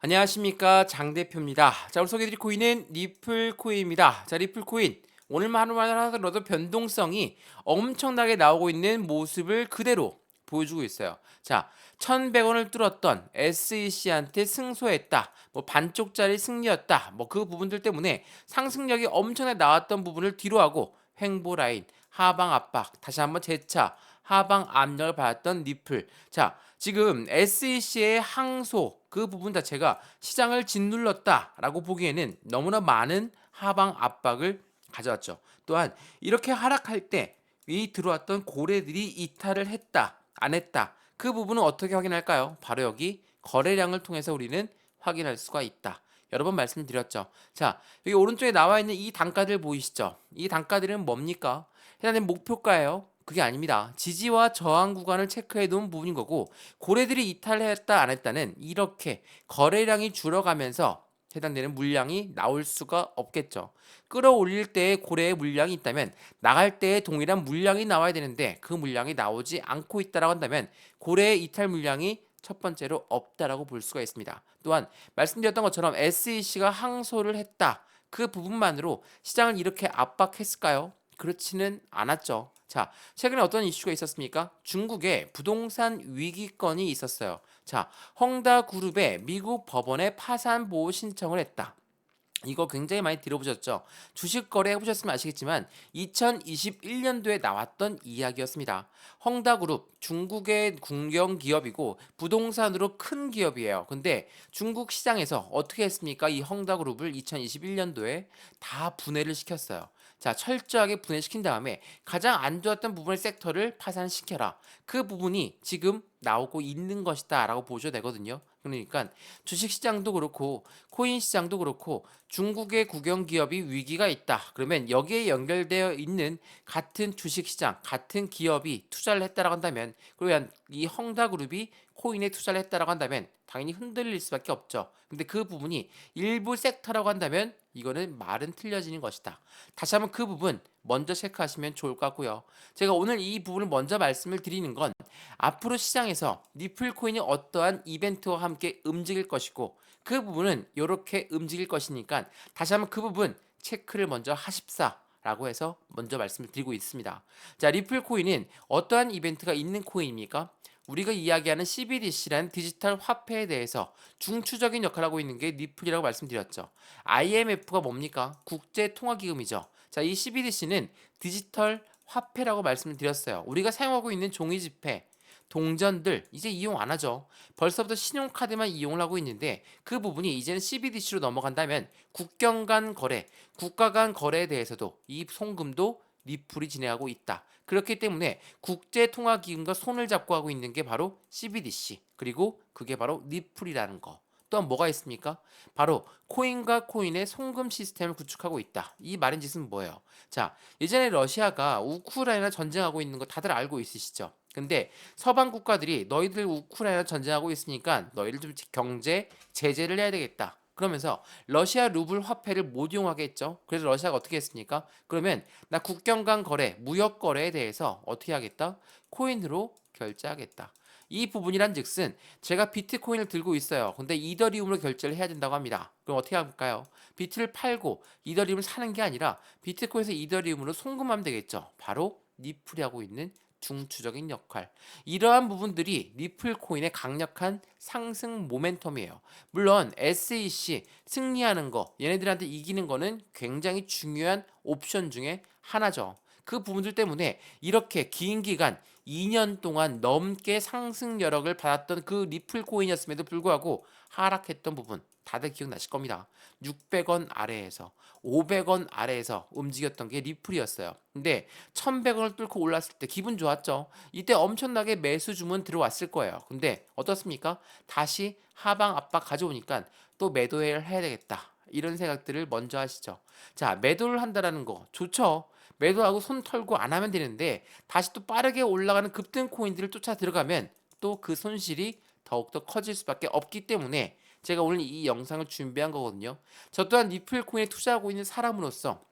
안녕하십니까, 장 대표입니다. 자, 오늘 소개해드릴 코인은 리플 코인입니다. 자, 리플 코인 오늘만 하루만 하더라도 변동성이 엄청나게 나오고 있는 모습을 그대로 보여주고 있어요. 자, 1,100원을 뚫었던 SEC한테 승소했다. 뭐 반쪽짜리 승리였다. 뭐 그 부분들 때문에 상승력이 엄청나게 나왔던 부분을 뒤로하고 횡보 라인, 하방 압박, 다시 한번 재차 하방 압력을 받았던 리플. 자, 지금 SEC의 항소 그 부분 자체가 시장을 짓눌렀다라고 보기에는 너무나 많은 하방 압박을 가져왔죠. 또한 이렇게 하락할 때 이 들어왔던 고래들이 이탈을 했다, 안 했다. 그 부분은 어떻게 확인할까요? 바로 여기 거래량을 통해서 우리는 확인할 수가 있다. 여러 번 말씀드렸죠. 자, 여기 오른쪽에 나와 있는 이 단가들 보이시죠? 이 단가들은 뭡니까? 해당되는 목표가예요. 그게 아닙니다. 지지와 저항 구간을 체크해 놓은 부분인 거고, 고래들이 이탈했다 안 했다는 이렇게 거래량이 줄어가면서 해당되는 물량이 나올 수가 없겠죠. 끌어올릴 때에 고래의 물량이 있다면 나갈 때에 동일한 물량이 나와야 되는데 그 물량이 나오지 않고 있다라고 한다면 고래의 이탈 물량이 첫 번째로 없다라고 볼 수가 있습니다. 또한 말씀드렸던 것처럼 SEC가 항소를 했다. 그 부분만으로 시장을 이렇게 압박했을까요? 그렇지는 않았죠. 자, 최근에 어떤 이슈가 있었습니까? 중국에 부동산 위기건이 있었어요. 자, 헝다그룹의 미국 법원에 파산 보호 신청을 했다. 이거 굉장히 많이 들어보셨죠? 주식 거래 해보셨으면 아시겠지만 2021년도에 나왔던 이야기였습니다. 헝다그룹 중국의 국영 기업이고 부동산으로 큰 기업이에요. 근데 중국 시장에서 어떻게 했습니까? 이 헝다그룹을 2021년도에 다 분해를 시켰어요. 자, 철저하게 분해시킨 다음에 가장 안 좋았던 부분의 섹터를 파산시켜라. 그 부분이 지금 나오고 있는 것이다 라고 보셔도 되거든요. 그러니까 주식시장도 그렇고 코인 시장도 그렇고 중국의 국영 기업이 위기가 있다. 그러면 여기에 연결되어 있는 같은 주식시장, 같은 기업이 투자를 했다라고 한다면, 그리고 이 헝다그룹이 코인에 투자를 했다라고 한다면 당연히 흔들릴 수밖에 없죠. 근데 그 부분이 일부 섹터라고 한다면 이거는 말은 틀려지는 것이다. 다시 한번 그 부분 먼저 체크하시면 좋을 것 같고요. 제가 오늘 이 부분을 먼저 말씀을 드리는 건 앞으로 시장에서 리플 코인이 어떠한 이벤트와 함께 움직일 것이고 그 부분은 이렇게 움직일 것이니까 다시 한번 그 부분 체크를 먼저 하십사. 라고 해서 먼저 말씀을 드리고 있습니다. 자, 리플 코인은 어떠한 이벤트가 있는 코인입니까? 우리가 이야기하는 CBDC라는 디지털 화폐에 대해서 중추적인 역할을 하고 있는 게 리플이라고 말씀드렸죠. IMF가 뭡니까? 국제통화기금이죠. 자, 이 CBDC는 디지털 화폐라고 말씀을 드렸어요. 우리가 사용하고 있는 종이지폐, 동전들 이제 이용 안 하죠. 벌써부터 신용카드만 이용을 하고 있는데 그 부분이 이제는 CBDC로 넘어간다면 국경 간 거래, 국가 간 거래에 대해서도 이 송금도 리플이 진행하고 있다. 그렇기 때문에 국제통화기금과 손을 잡고 하고 있는 게 바로 CBDC 그리고 그게 바로 리플이라는 거. 또한 뭐가 있습니까? 바로 코인과 코인의 송금 시스템을 구축하고 있다. 이 말인즉슨 뭐예요? 자, 예전에 러시아가 우크라이나 전쟁하고 있는 거 다들 알고 있으시죠? 근데 서방 국가들이 너희들 우크라이나 전쟁하고 있으니까 너희들 좀 경제 제재를 해야 되겠다. 그러면서 러시아 루블 화폐를 못 이용하게 했죠. 그래서 러시아가 어떻게 했습니까? 그러면 나 국경 간 거래, 무역 거래에 대해서 어떻게 하겠다? 코인으로 결제하겠다. 이 부분이란 즉슨 제가 비트코인을 들고 있어요. 근데 이더리움으로 결제를 해야 된다고 합니다. 그럼 어떻게 할까요? 비트를 팔고 이더리움을 사는 게 아니라 비트코인에서 이더리움으로 송금하면 되겠죠. 바로 리플이 하고 있는 중추적인 역할. 이러한 부분들이 리플 코인의 강력한 상승 모멘텀이에요. 물론 SEC 승리하는 거, 얘네들한테 이기는 거는 굉장히 중요한 옵션 중에 하나죠. 그 부분들 때문에 이렇게 긴 기간 2년 동안 넘게 상승 여력을 받았던 그 리플 코인이었음에도 불구하고 하락했던 부분 다들 기억나실 겁니다. 600원 아래에서 500원 아래에서 움직였던 게 리플이었어요. 근데 1100원을 뚫고 올랐을 때 기분 좋았죠. 이때 엄청나게 매수 주문 들어왔을 거예요. 근데 어떻습니까? 다시 하방 압박 가져오니까 또 매도를 해야 되겠다. 이런 생각들을 먼저 하시죠. 자, 매도를 한다라는 거 좋죠. 매도하고 손 털고 안 하면 되는데 다시 또 빠르게 올라가는 급등 코인들을 쫓아 들어가면 또 그 손실이 더욱더 커질 수밖에 없기 때문에 제가 오늘 이 영상을 준비한 거거든요. 저 또한 리플 코인에 투자하고 있는 사람으로서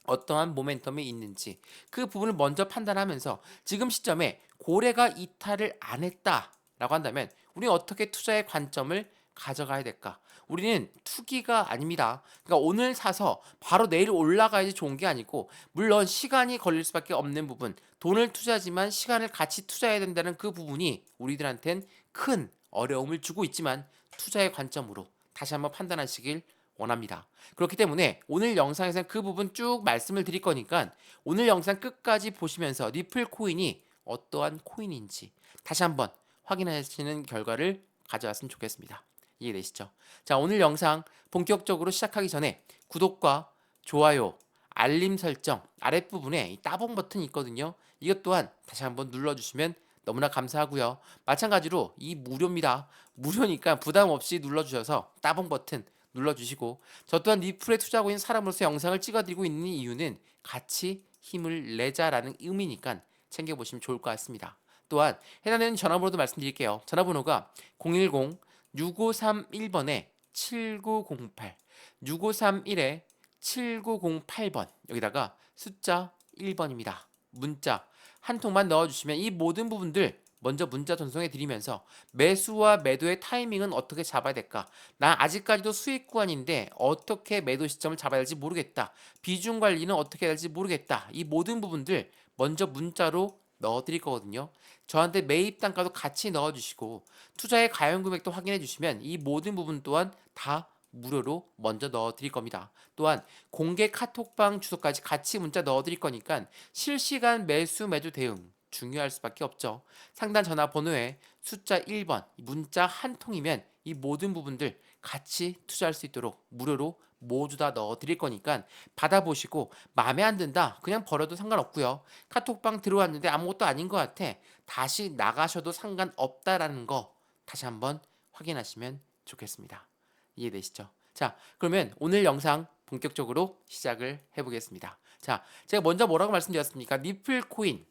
어떠한 모멘텀이 있는지 그 부분을 먼저 판단하면서 지금 시점에 고래가 이탈을 안 했다라고 한다면 우리 어떻게 투자의 관점을 가져가야 될까? 우리는 투기가 아닙니다. 그러니까 오늘 사서 바로 내일 올라가야지 좋은 게 아니고, 물론 시간이 걸릴 수밖에 없는 부분, 돈을 투자하지만 시간을 같이 투자해야 된다는 그 부분이 우리들한텐 큰 어려움을 주고 있지만, 투자의 관점으로 다시 한번 판단하시길 원합니다. 그렇기 때문에 오늘 영상에서는 그 부분 쭉 말씀을 드릴 거니까 오늘 영상 끝까지 보시면서 리플 코인이 어떠한 코인인지 다시 한번 확인하시는 결과를 가져왔으면 좋겠습니다. 이해되시죠? 자, 오늘 영상 본격적으로 시작하기 전에 구독과 좋아요, 알림 설정 아랫부분에 이 따봉 버튼이 있거든요. 이것 또한 다시 한번 눌러주시면 너무나 감사하고요. 마찬가지로 이 무료입니다. 무료니까 부담 없이 눌러주셔서 따봉 버튼 눌러주시고, 저 또한 리플에 투자하고 있는 사람으로서 영상을 찍어드리고 있는 이유는 같이 힘을 내자라는 의미니까 챙겨보시면 좋을 것 같습니다. 또한 해당되는 전화번호도 말씀드릴게요. 전화번호가 010-6531번에 7908, 6531에 7908번, 여기다가 숫자 1번입니다. 문자 한 통만 넣어주시면 이 모든 부분들 먼저 문자 전송해 드리면서 매수와 매도의 타이밍은 어떻게 잡아야 될까? 나 아직까지도 수익 구간인데 어떻게 매도 시점을 잡아야 될지 모르겠다. 비중 관리는 어떻게 해야 될지 모르겠다. 이 모든 부분들 먼저 문자로 넣어 드릴 거거든요. 저한테 매입 단가도 같이 넣어 주시고 투자의 가용 금액도 확인해 주시면 이 모든 부분 또한 다 무료로 먼저 넣어 드릴 겁니다. 또한 공개 카톡방 주소까지 같이 문자 넣어 드릴 거니까 실시간 매수 매도 대응 중요할 수밖에 없죠. 상단 전화번호에 숫자 1번 문자 한 통이면 이 모든 부분들 같이 투자할 수 있도록 무료로 모두 다 넣어 드릴 거니까 받아보시고 마음에 안 든다 그냥 버려도 상관없고요. 카톡방 들어왔는데 아무것도 아닌 것 같아 다시 나가셔도 상관없다라는 거 다시 한번 확인하시면 좋겠습니다. 이해되시죠? 자, 그러면 오늘 영상 본격적으로 시작을 해보겠습니다. 자, 제가 먼저 뭐라고 말씀드렸습니까? 리플 코인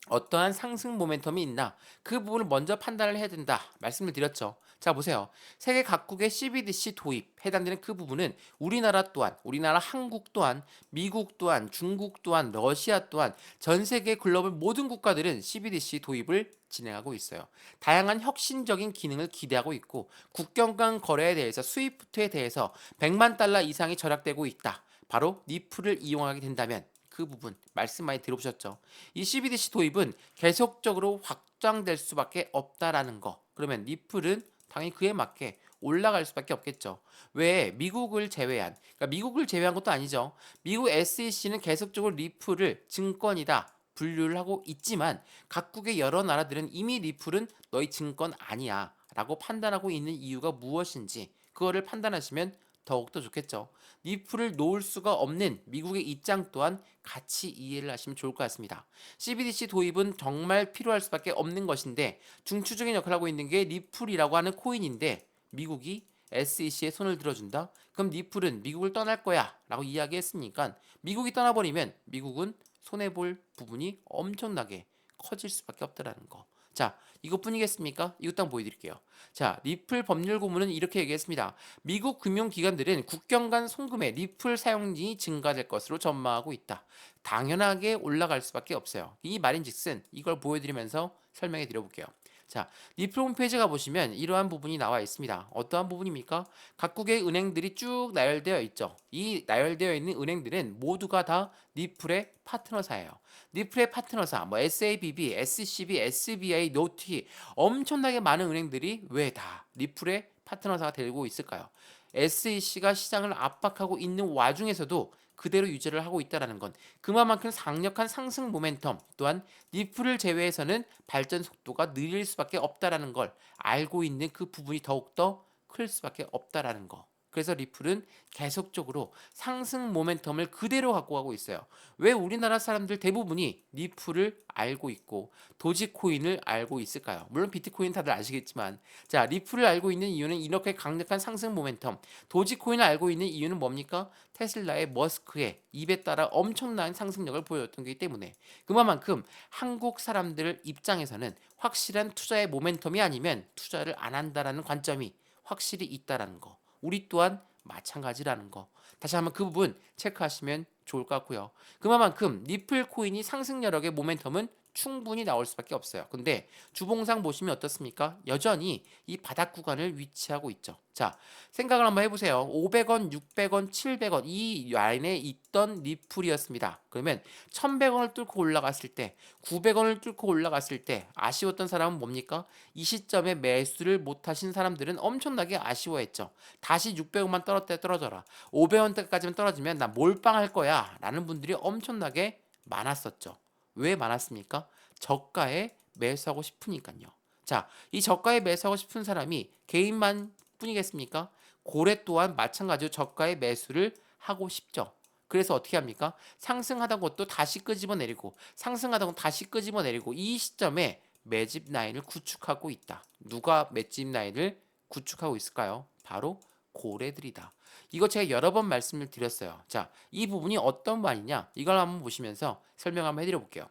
어떠한 상승 모멘텀이 있나 그 부분을 먼저 판단을 해야 된다 말씀을 드렸죠. 자, 보세요. 세계 각국의 CBDC 도입 해당되는 그 부분은 우리나라 한국 또한 미국 또한 중국 또한 러시아 또한 전 세계 글로벌 모든 국가들은 CBDC 도입을 진행하고 있어요. 다양한 혁신적인 기능을 기대하고 있고 국경 간 거래에 대해서 스위프트에 대해서 100만 달러 이상이 절약되고 있다. 바로 리플을 이용하게 된다면 그 부분 말씀 많이 들어보셨죠? 이 CBDC 도입은 계속적으로 확장될 수밖에 없다라는 거. 그러면 리플은 당연히 그에 맞게 올라갈 수밖에 없겠죠. 왜 미국을 제외한, 그러니까 미국을 제외한 것도 아니죠. 미국 SEC는 계속적으로 리플을 증권이다 분류를 하고 있지만 각국의 여러 나라들은 이미 리플은 너희 증권 아니야 라고 판단하고 있는 이유가 무엇인지 그거를 판단하시면 더욱더 좋겠죠. 리플을 놓을 수가 없는 미국의 입장 또한 같이 이해를 하시면 좋을 것 같습니다. CBDC 도입은 정말 필요할 수밖에 없는 것인데 중추적인 역할을 하고 있는 게 리플이라고 하는 코인인데 미국이 SEC에 손을 들어준다? 그럼 리플은 미국을 떠날 거야 라고 이야기했으니까 미국이 떠나버리면 미국은 손해볼 부분이 엄청나게 커질 수밖에 없다라는 거. 자, 이것뿐이겠습니까? 이것도 한번 보여드릴게요. 자, 리플 법률 고문은 이렇게 얘기했습니다. 미국 금융기관들은 국경 간 송금에 리플 사용량이 증가될 것으로 전망하고 있다. 당연하게 올라갈 수밖에 없어요. 이 말인즉슨 이걸 보여드리면서 설명해 드려볼게요. 자, 리플 홈페이지 가보시면 이러한 부분이 나와 있습니다. 어떠한 부분입니까? 각국의 은행들이 쭉 나열되어 있죠. 이 나열되어 있는 은행들은 모두가 다 리플의 파트너사예요. 리플의 파트너사, 뭐 SABB, SCB, SBI, 노티 엄청나게 많은 은행들이 왜 다 리플의 파트너사가 되고 있을까요? SEC가 시장을 압박하고 있는 와중에서도 그대로 유지를 하고 있다는 건 그만큼 강력한 상승 모멘텀 또한 리플을 제외해서는 발전 속도가 느릴 수밖에 없다는 걸 알고 있는 그 부분이 더욱더 클 수밖에 없다는 거. 그래서 리플은 계속적으로 상승 모멘텀을 그대로 갖고 가고 있어요. 왜 우리나라 사람들 대부분이 리플을 알고 있고 도지코인을 알고 있을까요? 물론 비트코인 다들 아시겠지만 자, 리플을 알고 있는 이유는 이렇게 강력한 상승 모멘텀, 도지코인을 알고 있는 이유는 뭡니까? 테슬라의 머스크의 입에 따라 엄청난 상승력을 보여줬던 거기 때문에 그만큼 한국 사람들 입장에서는 확실한 투자의 모멘텀이 아니면 투자를 안 한다라는 관점이 확실히 있다라는 거. 우리 또한 마찬가지라는 거. 다시 한번 그 부분 체크하시면 좋을 것 같고요. 그만큼 리플 코인이 상승 여력의 모멘텀은 충분히 나올 수밖에 없어요. 근데 주봉상 보시면 어떻습니까? 여전히 이 바닥 구간을 위치하고 있죠. 자, 생각을 한번 해보세요. 500원, 600원, 700원 이 라인에 있던 리플이었습니다. 그러면 1100원을 뚫고 올라갔을 때, 900원을 뚫고 올라갔을 때 아쉬웠던 사람은 뭡니까? 이 시점에 매수를 못하신 사람들은 엄청나게 아쉬워했죠. 다시 600원만 떨어져라. 500원대까지만 떨어지면 나 몰빵할 거야 라는 분들이 엄청나게 많았었죠. 왜 많았습니까? 저가에 매수하고 싶으니까요. 자, 이 저가에 매수하고 싶은 사람이 개인만 뿐이겠습니까? 고래 또한 마찬가지로 저가에 매수를 하고 싶죠. 그래서 어떻게 합니까? 상승하던 것도 다시 끄집어내리고 상승하던 것 다시 끄집어내리고 이 시점에 매집 라인을 구축하고 있다. 누가 매집 라인을 구축하고 있을까요? 바로 고래들이다. 이거 제가 여러 번 말씀을 드렸어요. 자, 이 부분이 어떤 말이냐? 이걸 한번 보시면서 설명 한번 해드려 볼게요.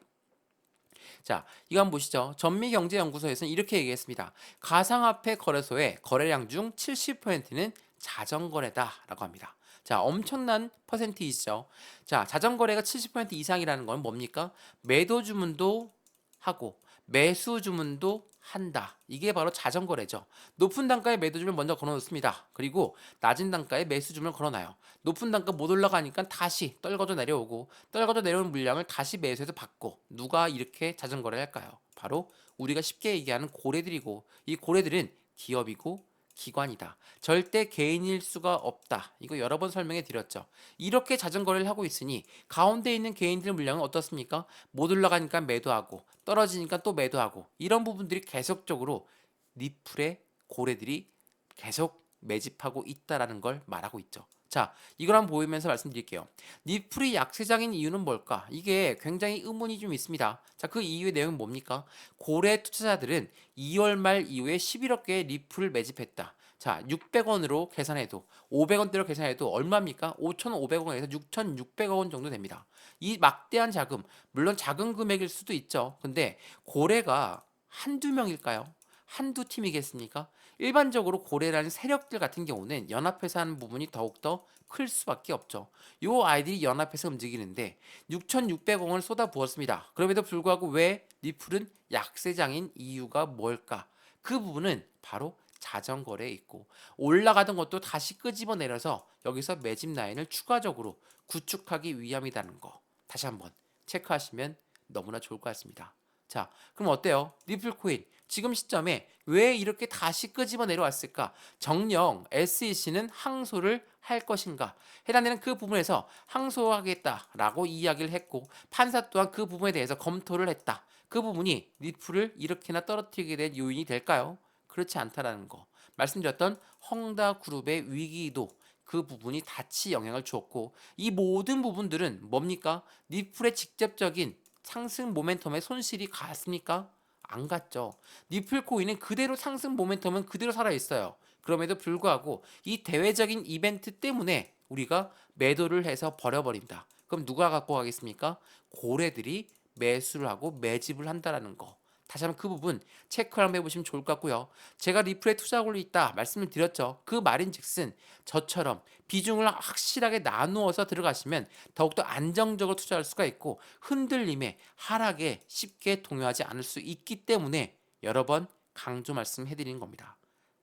자, 이거 한번 보시죠. 전미경제연구소에서는 이렇게 얘기했습니다. 가상화폐 거래소의 거래량 중 70%는 자전거래다라고 합니다. 자, 엄청난 퍼센티지죠. 자, 자전거래가 70% 이상이라는 건 뭡니까? 매도 주문도 하고 매수 주문도 한다. 이게 바로 자전거래죠. 높은 단가에 매도 주문을 먼저 걸어놓습니다. 그리고 낮은 단가에 매수 주문을 걸어놔요. 높은 단가 못 올라가니까 다시 떨궈져 내려오고 떨궈져 내려온 물량을 다시 매수해서 받고 누가 이렇게 자전거래를 할까요? 바로 우리가 쉽게 얘기하는 고래들이고 이 고래들은 기업이고 기관이다. 절대 개인일 수가 없다. 이거 여러 번 설명해 드렸죠. 이렇게 자전거래를 하고 있으니 가운데 있는 개인들 물량은 어떻습니까? 못 올라가니까 매도하고 떨어지니까 또 매도하고 이런 부분들이 계속적으로 리플의 고래들이 계속 매집하고 있다라는 걸 말하고 있죠. 자, 이걸 한번 보이면서 말씀드릴게요. 리플이 약세장인 이유는 뭘까? 이게 굉장히 의문이 좀 있습니다. 자, 그 이유의 내용은 뭡니까? 고래 투자자들은 2월 말 이후에 11억 개의 리플을 매집했다. 자, 600원으로 계산해도 500원대로 계산해도 얼마입니까? 5,500원에서 6,600억 원 정도 됩니다. 이 막대한 자금, 물론 작은 금액일 수도 있죠. 근데 고래가 한두 명일까요? 한두 팀이겠습니까? 일반적으로 고래라는 세력들 같은 경우는 연합해서 하는 부분이 더욱더 클 수밖에 없죠. 요 아이들이 연합해서 움직이는데 6,600억 원을 쏟아부었습니다. 그럼에도 불구하고 왜 리플은 약세장인 이유가 뭘까? 그 부분은 바로 자전거래에 있고 올라가던 것도 다시 끄집어 내려서 여기서 매집 라인을 추가적으로 구축하기 위함이라는 거 다시 한번 체크하시면 너무나 좋을 것 같습니다. 자, 그럼 어때요? 리플코인 지금 시점에 왜 이렇게 다시 끄집어 내려왔을까? 정녕 SEC는 항소를 할 것인가? 해당되는 그 부분에서 항소하겠다라고 이야기를 했고 판사 또한 그 부분에 대해서 검토를 했다. 그 부분이 리플을 이렇게나 떨어뜨리게 된 요인이 될까요? 그렇지 않다라는 거. 말씀드렸던 헝다그룹의 위기도 그 부분이 같이 영향을 주었고 이 모든 부분들은 뭡니까? 리플의 직접적인 상승 모멘텀에 손실이 갔습니까? 안 갔죠. 리플 코인은 그대로 상승 모멘텀은 그대로 살아 있어요. 그럼에도 불구하고 이 대외적인 이벤트 때문에 우리가 매도를 해서 버려버린다. 그럼 누가 갖고 가겠습니까? 고래들이 매수를 하고 매집을 한다라는 거. 다시 한번 그 부분 체크를 한번 해보시면 좋을 것 같고요. 제가 리플에 투자하고 있다 말씀을 드렸죠. 그 말인즉슨 저처럼 비중을 확실하게 나누어서 들어가시면 더욱더 안정적으로 투자할 수가 있고 흔들림에 하락에 쉽게 동요하지 않을 수 있기 때문에 여러 번 강조 말씀해드리는 겁니다.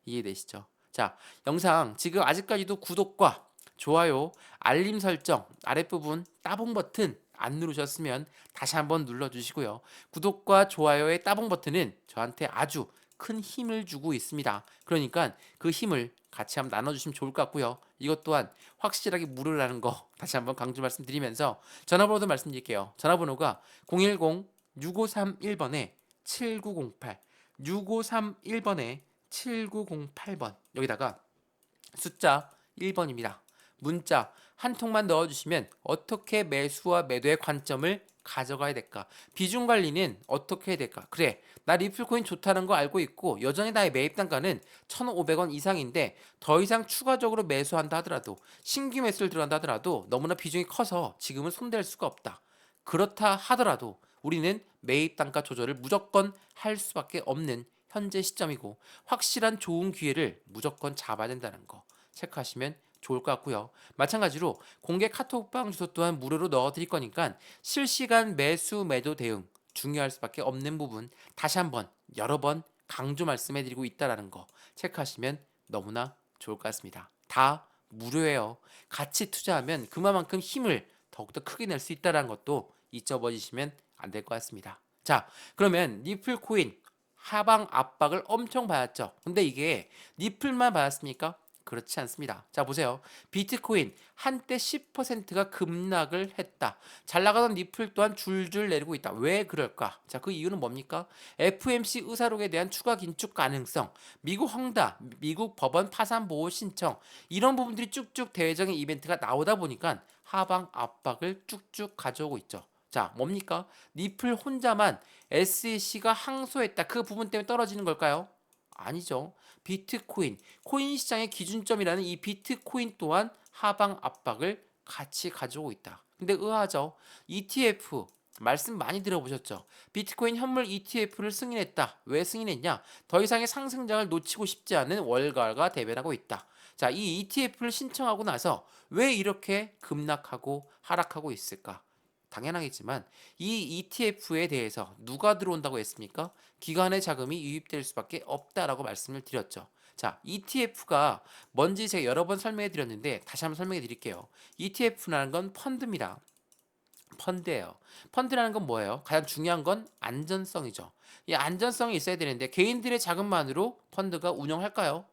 이해되시죠? 자, 영상 지금 아직까지도 구독과 좋아요, 알림 설정, 아랫부분 따봉 버튼 안 누르셨으면 다시 한번 눌러주시고요. 구독과 좋아요의 따봉 버튼은 저한테 아주 큰 힘을 주고 있습니다. 그러니까 그 힘을 같이 한번 나눠주시면 좋을 것 같고요. 이것 또한 확실하게 물으라는 거 다시 한번 강조 말씀드리면서 전화번호도 말씀드릴게요. 전화번호가 010-6531번에 7908 6531번에 7908번 여기다가 숫자 1번입니다. 문자 한 통만 넣어주시면 어떻게 매수와 매도의 관점을 가져가야 될까? 비중 관리는 어떻게 해야 될까? 그래, 나 리플코인 좋다는 거 알고 있고 여전히 나의 매입 단가는 1,500원 이상인데 더 이상 추가적으로 매수한다 하더라도 신규 매수를 들어간다 하더라도 너무나 비중이 커서 지금은 손댈 수가 없다. 그렇다 하더라도 우리는 매입 단가 조절을 무조건 할 수밖에 없는 현재 시점이고 확실한 좋은 기회를 무조건 잡아야 된다는 거 체크하시면 좋을 것 같고요. 마찬가지로 공개 카톡방 주소 또한 무료로 넣어드릴 거니까 실시간 매수 매도 대응 중요할 수밖에 없는 부분 다시 한번 여러 번 강조 말씀해드리고 있다라는 거 체크하시면 너무나 좋을 것 같습니다. 다 무료예요. 같이 투자하면 그만큼 힘을 더욱더 크게 낼 수 있다는 것도 잊어버리시면 안 될 것 같습니다. 자, 그러면 니플 코인 하방 압박을 엄청 받았죠. 근데 이게 니플만 받았습니까? 그렇지 않습니다. 자, 보세요. 비트코인 한때 10%가 급락을 했다. 잘 나가던 니플 또한 줄줄 내리고 있다. 왜 그럴까? 자, 그 이유는 뭡니까? FMC 의사록에 대한 추가 긴축 가능성, 미국 헝다, 미국 법원 파산 보호 신청 이런 부분들이 쭉쭉 대외적인 이벤트가 나오다 보니까 하방 압박을 쭉쭉 가져오고 있죠. 자, 뭡니까? 니플 혼자만 SEC가 항소했다. 그 부분 때문에 떨어지는 걸까요? 아니죠. 비트코인, 코인 시장의 기준점이라는 이 비트코인 또한 하방 압박을 같이 가져오고 있다. 근데 의아하죠. ETF 말씀 많이 들어보셨죠? 비트코인 현물 ETF를 승인했다. 왜 승인했냐? 더 이상의 상승장을 놓치고 싶지 않은 월가가 대변하고 있다. 자, 이 ETF를 신청하고 나서 왜 이렇게 급락하고 하락하고 있을까? 당연하겠지만 이 ETF에 대해서 누가 들어온다고 했습니까? 기관의 자금이 유입될 수밖에 없다라고 말씀을 드렸죠. 자, ETF가 뭔지 제가 여러 번 설명해 드렸는데 다시 한번 설명해 드릴게요. ETF라는 건 펀드입니다. 펀드예요. 펀드라는 건 뭐예요? 가장 중요한 건 안전성이죠. 이 안전성이 있어야 되는데 개인들의 자금만으로 펀드가 운영할까요?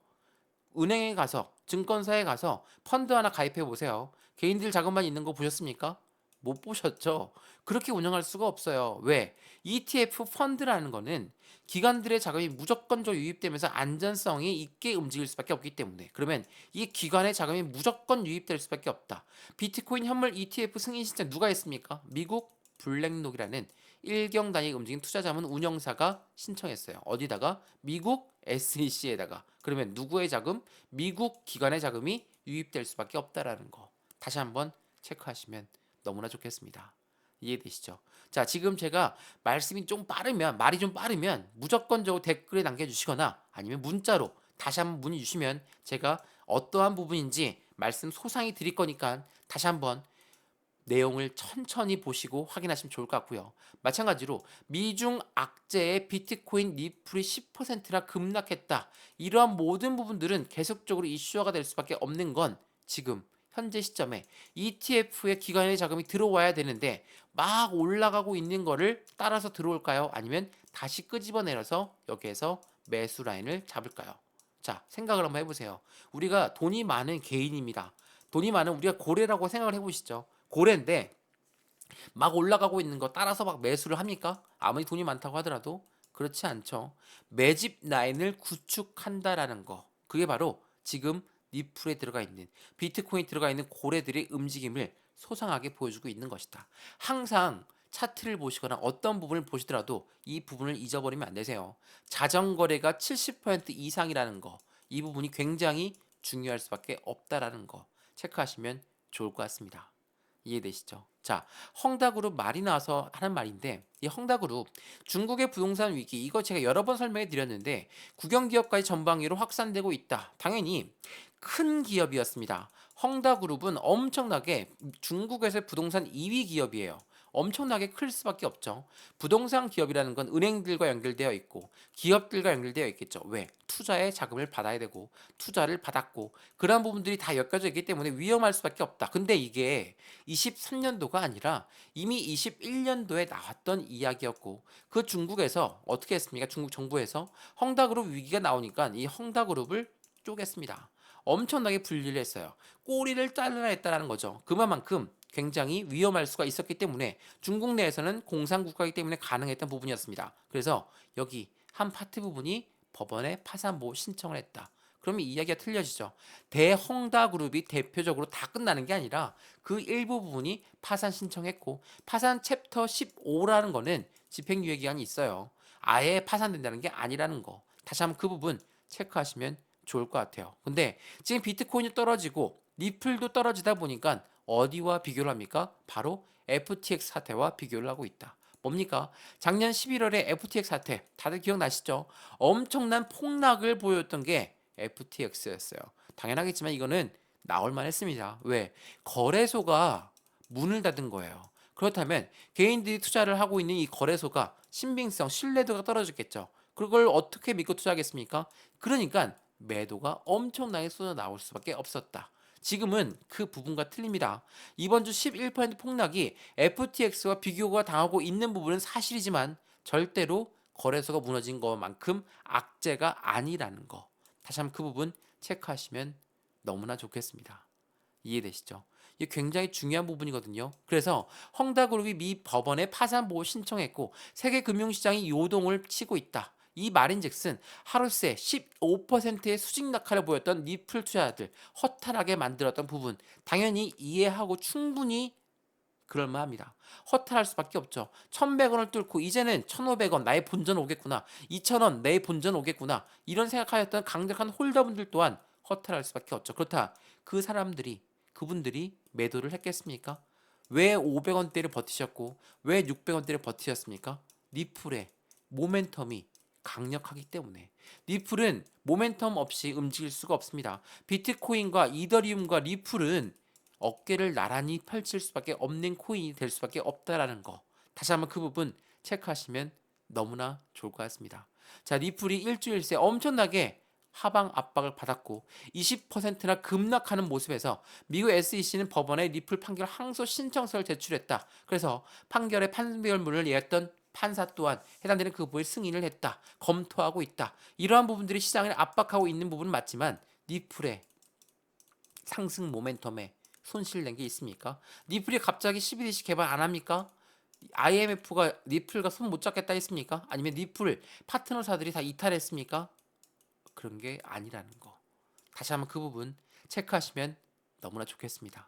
은행에 가서 증권사에 가서 펀드 하나 가입해 보세요. 개인들 자금만 있는 거 보셨습니까? 못 보셨죠? 그렇게 운영할 수가 없어요. 왜? ETF 펀드라는 거는 기관들의 자금이 무조건적으로 유입되면서 안전성이 있게 움직일 수밖에 없기 때문에 그러면 이 기관의 자금이 무조건 유입될 수밖에 없다. 비트코인 현물 ETF 승인 신청 누가 했습니까? 미국 블랙록이라는 일경 단위 움직인 투자자문 운영사가 신청했어요. 어디다가? 미국 SEC에다가. 그러면 누구의 자금? 미국 기관의 자금이 유입될 수밖에 없다라는 거. 다시 한번 체크하시면 너무나 좋겠습니다. 이해되시죠? 자, 지금 제가 말씀이 좀 빠르면, 말이 좀 빠르면 무조건적으로 댓글에 남겨주시거나 아니면 문자로 다시 한번 문의 주시면 제가 어떠한 부분인지 말씀 소상히 드릴 거니까 다시 한번 내용을 천천히 보시고 확인하시면 좋을 것 같고요. 마찬가지로 미중 악재의 비트코인 리플이 10%나 급락했다. 이러한 모든 부분들은 계속적으로 이슈화가 될 수밖에 없는 건 지금 현재 시점에 ETF의 기관의 자금이 들어와야 되는데 막 올라가고 있는 거를 따라서 들어올까요? 아니면 다시 끄집어내려서 여기에서 매수 라인을 잡을까요? 자, 생각을 한번 해보세요. 우리가 돈이 많은 개인입니다. 돈이 많은 우리가 고래라고 생각을 해보시죠. 고래인데 막 올라가고 있는 거 따라서 막 매수를 합니까? 아무리 돈이 많다고 하더라도 그렇지 않죠. 매집 라인을 구축한다라는 거. 그게 바로 지금 니플에 들어가 있는 비트코인 들어가 있는 고래들의 움직임을 소상하게 보여주고 있는 것이다. 항상 차트를 보시거나 어떤 부분을 보시더라도 이 부분을 잊어버리면 안 되세요. 자전거래가 70% 이상이라는 거. 이 부분이 굉장히 중요할 수밖에 없다라는 거. 체크하시면 좋을 것 같습니다. 이해되시죠? 자, 헝다그룹 말이 나와서 하는 말인데 이 헝다그룹 중국의 부동산 위기 이거 제가 여러 번 설명해 드렸는데 국영기업까지 전방위로 확산되고 있다. 당연히 큰 기업이었습니다. 헝다그룹은 엄청나게 중국에서의 부동산 2위 기업이에요. 엄청나게 클 수밖에 없죠. 부동산 기업이라는 건 은행들과 연결되어 있고 기업들과 연결되어 있겠죠. 왜? 투자에 자금을 받아야 되고 투자를 받았고 그러한 부분들이 다 엮여져 있기 때문에 위험할 수밖에 없다. 근데 이게 23년도가 아니라 이미 21년도에 나왔던 이야기였고 그 중국에서 어떻게 했습니까? 중국 정부에서 헝다그룹 위기가 나오니까 이 헝다그룹을 쪼갰습니다. 엄청나게 분리를 했어요. 꼬리를 잘라냈다는 거죠. 그만큼 굉장히 위험할 수가 있었기 때문에 중국 내에서는 공산국가이기 때문에 가능했던 부분이었습니다. 그래서 여기 한 파트 부분이 법원에 파산보호 신청을 했다. 그러면 이야기가 틀려지죠. 대헝다그룹이 대표적으로 다 끝나는 게 아니라 그 일부 부분이 파산 신청했고 파산 챕터 15라는 거는 집행유예 기간이 있어요. 아예 파산된다는 게 아니라는 거. 다시 한번 그 부분 체크하시면 좋을 것 같아요. 근데 지금 비트코인이 떨어지고 리플도 떨어지다 보니까 어디와 비교를 합니까? 바로 FTX 사태와 비교를 하고 있다. 뭡니까? 작년 11월에 FTX 사태 다들 기억나시죠? 엄청난 폭락을 보였던 게 FTX였어요. 당연하겠지만 이거는 나올만 했습니다. 왜? 거래소가 문을 닫은 거예요. 그렇다면 개인들이 투자를 하고 있는 이 거래소가 신빙성, 신뢰도가 떨어졌겠죠. 그걸 어떻게 믿고 투자하겠습니까? 그러니까 매도가 엄청나게 쏟아 나올 수밖에 없었다. 지금은 그 부분과 틀립니다. 이번 주 11% 폭락이 FTX와 비교가 당하고 있는 부분은 사실이지만 절대로 거래소가 무너진 것만큼 악재가 아니라는 거. 다시 한번 그 부분 체크하시면 너무나 좋겠습니다. 이해되시죠? 이게 굉장히 중요한 부분이거든요. 그래서 헝다그룹이 미 법원에 파산 보호 신청했고 세계 금융시장이 요동을 치고 있다. 이 말인즉슨 하루 새 15%의 수직 낙하를 보였던 리플 투자자들 허탈하게 만들었던 부분 당연히 이해하고 충분히 그럴만합니다. 허탈할 수밖에 없죠. 1,100원을 뚫고 이제는 1,500원 나의 본전 오겠구나. 2,000원 내 본전 오겠구나. 이런 생각하였던 강력한 홀더분들 또한 허탈할 수밖에 없죠. 그렇다. 그분들이 매도를 했겠습니까? 왜 500원대를 버티셨고 왜 600원대를 버티셨습니까? 리플의 모멘텀이 강력하기 때문에 리플은 모멘텀 없이 움직일 수가 없습니다. 비트코인과 이더리움과 리플은 어깨를 나란히 펼칠 수밖에 없는 코인이 될 수밖에 없다라는 거. 다시 한번 그 부분 체크하시면 너무나 좋을 것 같습니다. 자, 리플이 일주일 새 엄청나게 하방 압박을 받았고 20%나 급락하는 모습에서 미국 SEC는 법원에 리플 판결 항소 신청서를 제출했다. 그래서 판결의 판결문을 내었던 판사 또한 해당되는 그 부분에 승인을 했다. 검토하고 있다. 이러한 부분들이 시장을 압박하고 있는 부분은 맞지만 리플의 상승 모멘텀에 손실낸 게 있습니까? 리플이 갑자기 12대씩 개발 안 합니까? IMF가 리플과 손 못 잡겠다 했습니까? 아니면 리플 파트너사들이 다 이탈했습니까? 그런 게 아니라는 거. 다시 한번 그 부분 체크하시면 너무나 좋겠습니다.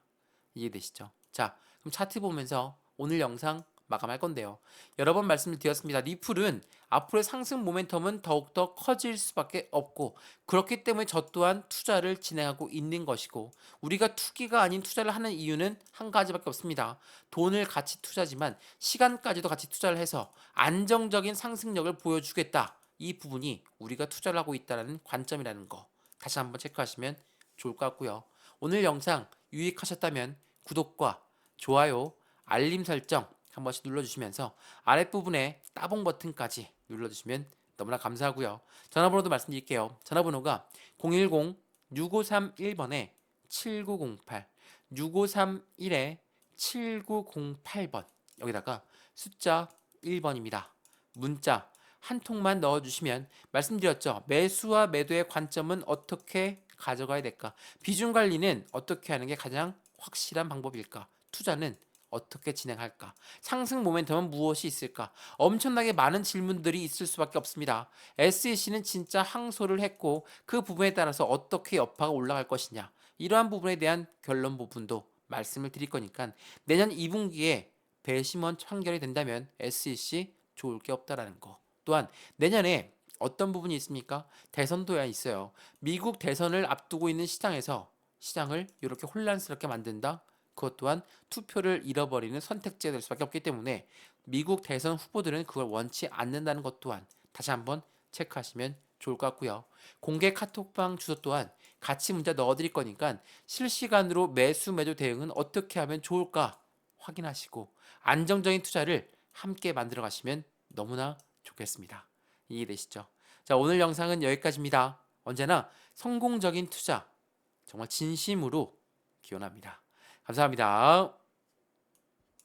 이해되시죠? 자, 그럼 차트 보면서 오늘 영상 마감할 건데요. 여러 번 말씀을 드렸습니다. 리플은 앞으로의 상승 모멘텀은 더욱더 커질 수밖에 없고 그렇기 때문에 저 또한 투자를 진행하고 있는 것이고 우리가 투기가 아닌 투자를 하는 이유는 한 가지밖에 없습니다. 돈을 같이 투자지만 시간까지도 같이 투자를 해서 안정적인 상승력을 보여주겠다. 이 부분이 우리가 투자를 하고 있다는 관점이라는 거 다시 한번 체크하시면 좋을 것 같고요. 오늘 영상 유익하셨다면 구독과 좋아요, 알림 설정 한 번씩 눌러주시면서 아랫부분에 따봉 버튼까지 눌러주시면 너무나 감사하고요. 전화번호도 말씀드릴게요. 전화번호가 010-6531번에 7908 6531에 7908번 여기다가 숫자 1번입니다. 문자 한 통만 넣어주시면 말씀드렸죠. 매수와 매도의 관점은 어떻게 가져가야 될까? 비중 관리는 어떻게 하는 게 가장 확실한 방법일까? 투자는 어떻게 진행할까? 상승 모멘텀은 무엇이 있을까? 엄청나게 많은 질문들이 있을 수밖에 없습니다. SEC는 진짜 항소를 했고 그 부분에 따라서 어떻게 여파가 올라갈 것이냐 이러한 부분에 대한 결론 부분도 말씀을 드릴 거니까 내년 2분기에 배심원 판결이 된다면 SEC 좋을 게 없다라는 거. 또한 내년에 어떤 부분이 있습니까? 대선도 있어요. 미국 대선을 앞두고 있는 시장에서 시장을 이렇게 혼란스럽게 만든다? 그것 또한 투표를 잃어버리는 선택지가 될 수밖에 없기 때문에 미국 대선 후보들은 그걸 원치 않는다는 것 또한 다시 한번 체크하시면 좋을 것 같고요. 공개 카톡방 주소 또한 같이 문자 넣어드릴 거니까 실시간으로 매수 매도 대응은 어떻게 하면 좋을까 확인하시고 안정적인 투자를 함께 만들어 가시면 너무나 좋겠습니다. 이해되시죠? 자, 오늘 영상은 여기까지입니다. 언제나 성공적인 투자 정말 진심으로 기원합니다. 감사합니다.